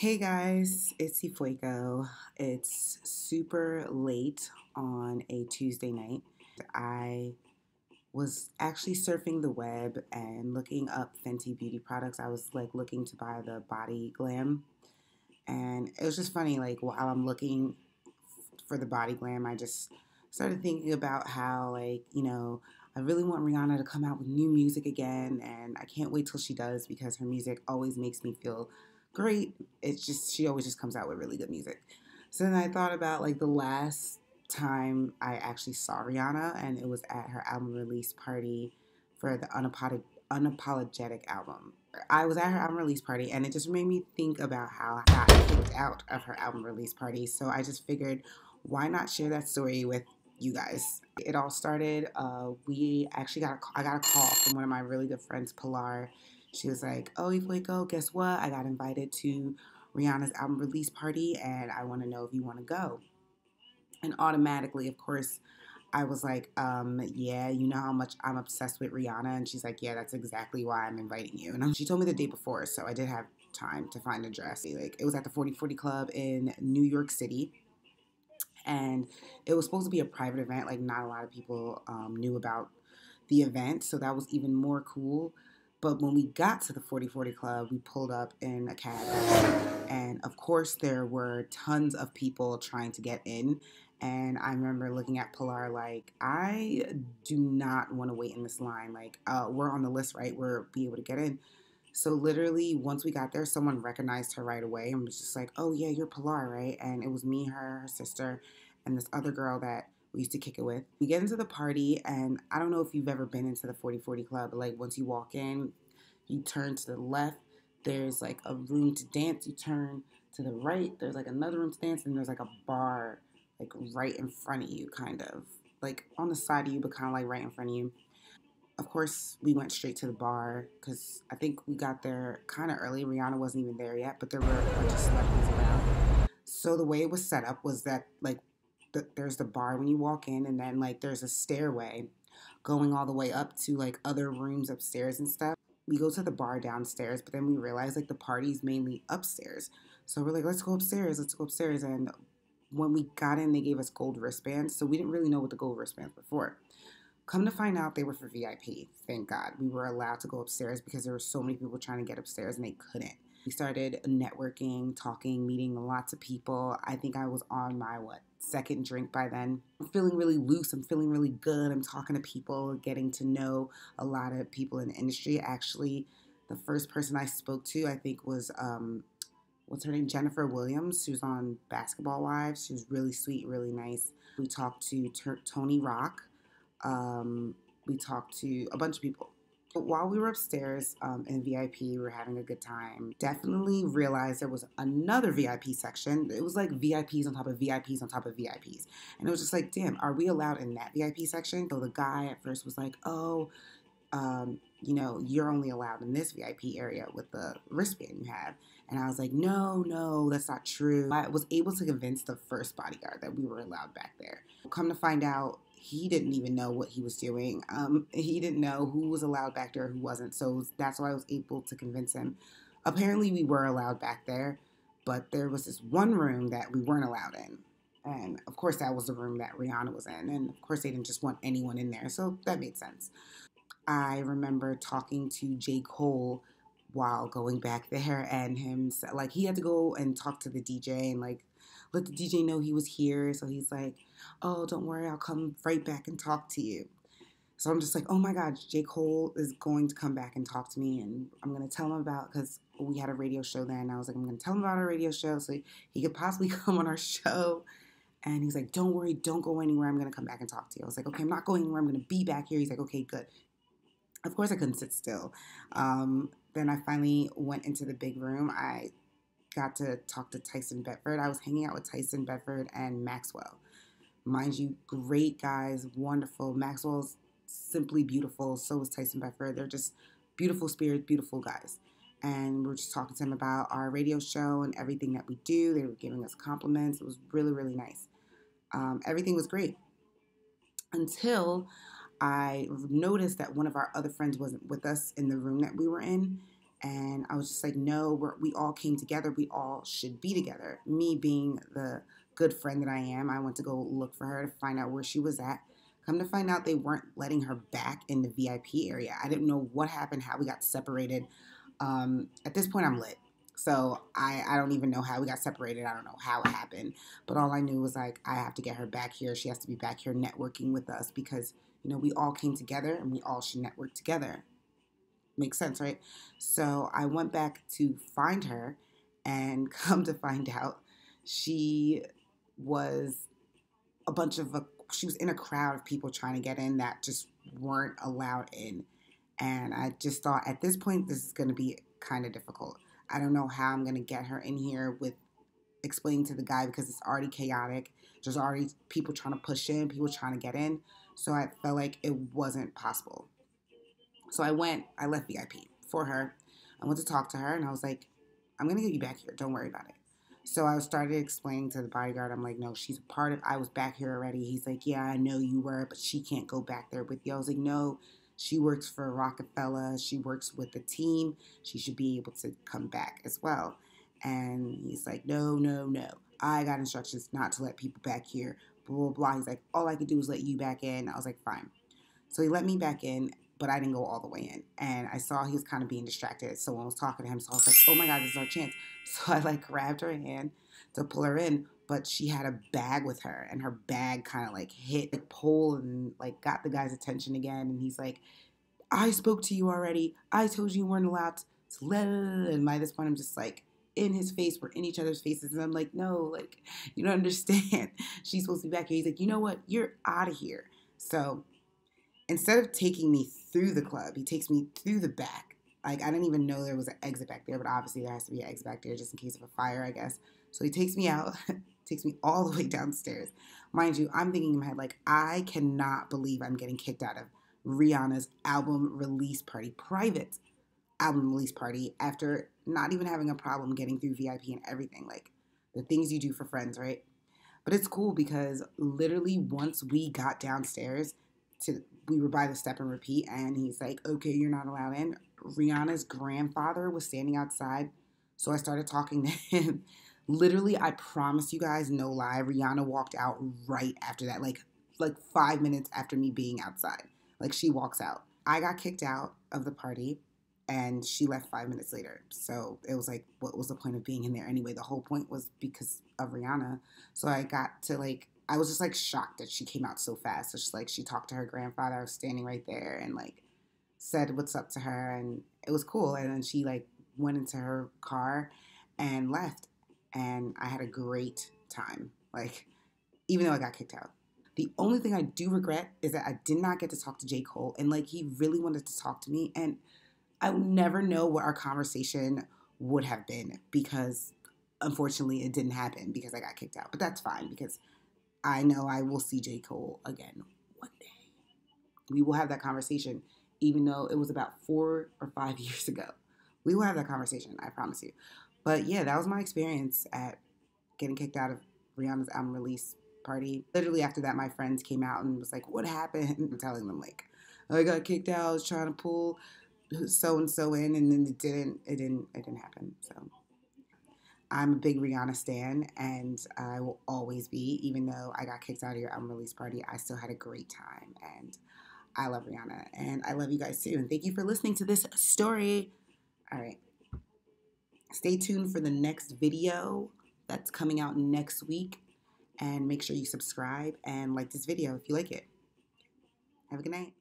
Hey guys, it's Ifueko. It's super late on a Tuesday night. I was actually surfing the web and looking up Fenty beauty products. I was like looking to buy the body glam, and it was just funny. Like while I'm looking for the body glam, I just started thinking about how I really want Rihanna to come out with new music again, and I can't wait till she does because her music always makes me feel great. It's just she always just comes out with really good music. So then I thought about like the last time I actually saw Rihanna, and it was at her album release party for the Unapologetic album. I was at her album release party, and it just made me think about how I got kicked out of her album release party. So I just figured, why not share that story with you guys? It all started. We actually I got a call from one of my really good friends, Pilar. She was like, "Oh, Ifueko, guess what? I got invited to Rihanna's album release party, and I want to know if you want to go." And automatically, of course, I was like, yeah, you know how much I'm obsessed with Rihanna? And she's like, yeah, that's exactly why I'm inviting you. And she told me the day before, so I did have time to find a dress. Like, it was at the 4040 Club in New York City. And it was supposed to be a private event. Like, not a lot of people knew about the event. So that was even more cool. But when we got to the 4040 Club, we pulled up in a cab. And of course, there were tons of people trying to get in. And I remember looking at Pilar like, I do not want to wait in this line. Like, we're on the list, right? We're be able to get in. So literally, once we got there, someone recognized her right away and was just like, "Oh yeah, you're Pilar, right?" And it was me, her sister, and this other girl that we used to kick it with. We get into the party, and I don't know if you've ever been into the 4040 Club, but like once you walk in, you turn to the left. There's like a room to dance. You turn to the right. There's like another room to dance, and there's like a bar like right in front of you, kind of like on the side of you, but kind of like right in front of you. Of course, we went straight to the bar because I think we got there kind of early. Rihanna wasn't even there yet, but there were a bunch of celebrities around. So the way it was set up was that like there's the bar when you walk in, and then like there's a stairway going all the way up to like other rooms upstairs and stuff. We go to the bar downstairs, but then we realize like the party's mainly upstairs. So we're like, let's go upstairs, let's go upstairs. And when we got in, they gave us gold wristbands, so we didn't really know what the gold wristbands were for. Come to find out, they were for VIP. Thank God. We were allowed to go upstairs because there were so many people trying to get upstairs and they couldn't. We started networking, talking, meeting lots of people. I think I was on my, second drink by then. I'm feeling really loose. I'm feeling really good. I'm talking to people, getting to know a lot of people in the industry. Actually, the first person I spoke to, I think, was, what's her name? Jennifer Williams. She was on Basketball Wives. She was really sweet, really nice. We talked to Tony Rock. Um, we talked to a bunch of people. But while we were upstairs in VIP, we were having a good time. Definitely realized there was another VIP section. It was like VIPs on top of VIPs on top of VIPs. And it was just like, damn, are we allowed in that VIP section? So the guy at first was like, oh, you're only allowed in this VIP area with the wristband you have. And I was like, no, no, that's not true. I was able to convince the first bodyguard that we were allowed back there. Come to find out, he didn't even know what he was doing. He didn't know who was allowed back there, who wasn't. So that's why I was able to convince him. Apparently, we were allowed back there, but there was this one room that we weren't allowed in. And of course, that was the room that Rihanna was in. And of course, they didn't just want anyone in there. So that made sense. I remember talking to J. Cole while going back there, and him like he had to go and talk to the DJ and like let the DJ know he was here. So he's like, "Oh, don't worry, I'll come right back and talk to you." So I'm just like, "Oh my God, J. Cole is going to come back and talk to me, and I'm gonna tell him about because we had a radio show then. And I was like, I'm gonna tell him about our radio show so he could possibly come on our show." And he's like, "Don't worry, don't go anywhere. I'm gonna come back and talk to you." I was like, "Okay, I'm not going anywhere. I'm gonna be back here." He's like, "Okay, good." Of course, I couldn't sit still. Then I finally went into the big room. I got to talk to Tyson Bedford. I was hanging out with Tyson Bedford and Maxwell. Mind you, great guys, wonderful. Maxwell's simply beautiful. So was Tyson Bedford. They're just beautiful spirits, beautiful guys. And we were just talking to them about our radio show and everything that we do. They were giving us compliments. It was really, really nice. Everything was great until I noticed that one of our other friends wasn't with us in the room that we were in. And I was just like, no, we all came together. We all should be together. Me being the good friend that I am, I went to go look for her to find out where she was at. Come to find out, they weren't letting her back in the VIP area. I didn't know what happened, how we got separated. At this point, I'm lit. So I don't even know how we got separated. I don't know how it happened. But all I knew was like, I have to get her back here. She has to be back here networking with us because, we all came together and we all should network together. Makes sense, right? So I went back to find her, and come to find out, she was she was in a crowd of people trying to get in that just weren't allowed in. And I just thought at this point, this is going to be kind of difficult. I don't know how I'm going to get her in here with explaining to the guy because it's already chaotic. There's already people trying to push in, people trying to get in. So I felt like it wasn't possible. So I left VIP for her. I went to talk to her and I was like, I'm going to get you back here. Don't worry about it. So I started explaining to the bodyguard, I'm like, no, she's a part of, I was back here already. He's like, yeah, I know you were, but she can't go back there with you. I was like, no, she works for Rockefeller. She works with the team. She should be able to come back as well. And he's like, no, no, no. I got instructions not to let people back here. Blah, blah, blah. He's like, all I could do is let you back in. I was like, fine. So he let me back in, but I didn't go all the way in. And I saw he was kind of being distracted. So when I was talking to him, so I was like, oh my God, this is our chance. So I like grabbed her hand to pull her in, but she had a bag with her, and her bag kind of like hit the pole and like got the guy's attention again. And he's like, I spoke to you already. I told you weren't allowed to let it. And by this point, I'm just like in his face. We're in each other's faces. And I'm like, no, like, you don't understand. She's supposed to be back here. He's like, you know what? You're out of here. So instead of taking me through the club, he takes me through the back. Like, I didn't even know there was an exit back there, but obviously there has to be an exit back there just in case of a fire, I guess. So he takes me out, takes me all the way downstairs. Mind you, I'm thinking in my head, like, I cannot believe I'm getting kicked out of Rihanna's album release party, private album release party, after not even having a problem getting through VIP and everything. Like, the things you do for friends, right? But it's cool because literally once we got downstairs, we were by the step and repeat, and he's like, okay, you're not allowed in. Rihanna's grandfather was standing outside, so I started talking to him. Literally, I promise you guys, no lie, Rihanna walked out right after that, like 5 minutes after me being outside. Like, she walks out. I got kicked out of the party, and she left 5 minutes later. So it was like, what was the point of being in there anyway? The whole point was because of Rihanna. So I got to like, I was just like shocked that she came out so fast. So she's like, she talked to her grandfather. I was standing right there and like said what's up to her, and it was cool. And then she like went into her car and left, and I had a great time. Like, even though I got kicked out. The only thing I do regret is that I did not get to talk to J. Cole, and like he really wanted to talk to me, and I will never know what our conversation would have been because unfortunately it didn't happen because I got kicked out. But that's fine because I know I will see J. Cole again one day. We will have that conversation, even though it was about 4 or 5 years ago. We will have that conversation, I promise you. But yeah, that was my experience at getting kicked out of Rihanna's album release party. Literally after that, my friends came out and was like, what happened? I'm telling them like, I got kicked out. I was trying to pull so and so in, and then it didn't happen. So I'm a big Rihanna stan, and I will always be. Even though I got kicked out of your album release party, I still had a great time, and I love Rihanna, and I love you guys too. And thank you for listening to this story. All right, stay tuned for the next video that's coming out next week, and make sure you subscribe and like this video if you like it. Have a good night.